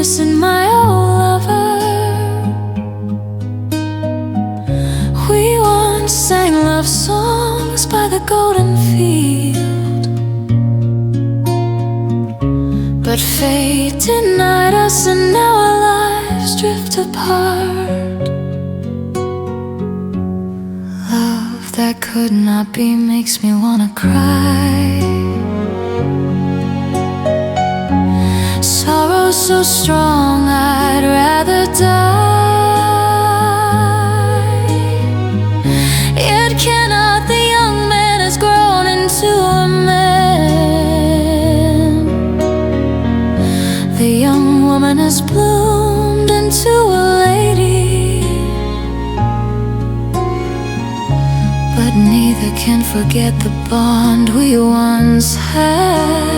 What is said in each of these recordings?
missing my old lover. We once sang love songs by the golden field, but fate denied us, and now our lives drift apart. Love that could not be makes me wanna cry. Sorrow so strong I'd rather die. Yet cannot, the young man has grown into a man. The young woman has bloomed into a lady, but neither can forget the bond we once had.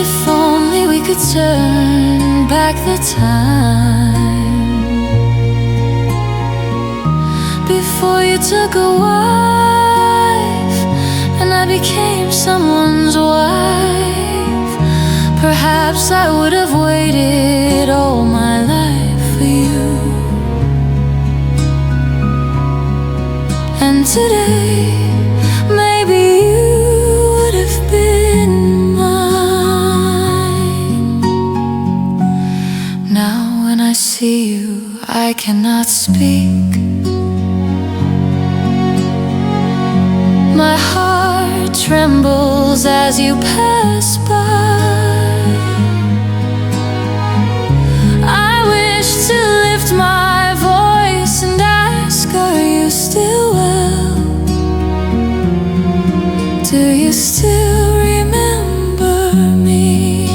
If only we could turn back the time, before you took a wife and I became someone's wife. Perhaps I would have waited all my life for you. And today, maybe you would have been mine. Now when I see you, I cannot speak. My heart trembles as you pass by. I wish to lift my voice and ask, are you still well? Do you still remember me?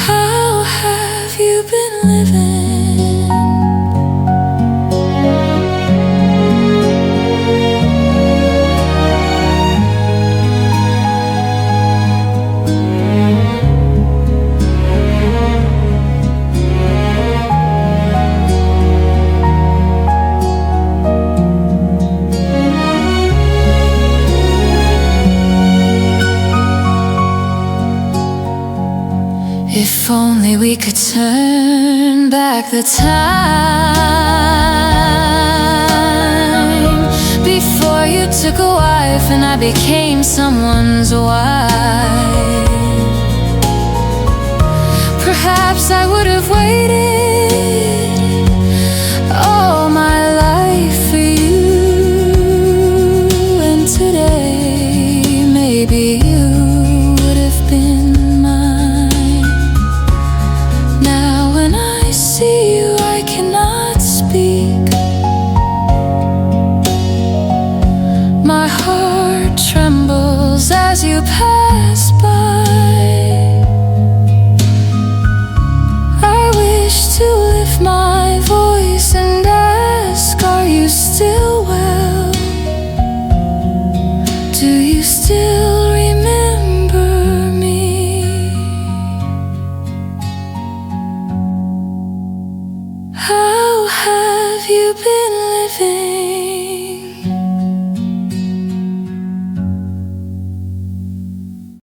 How have you been living? If only we could turn back the time, before you took a wife and I became someone's wife. Perhaps I would have waited all my life for you. And today, maybe you would have been mine. Now when I see you, I cannot speak. My heart trembles as you pass by. I wish to lift my voice and ask, are you still well? Do you still remember me? How have you been living?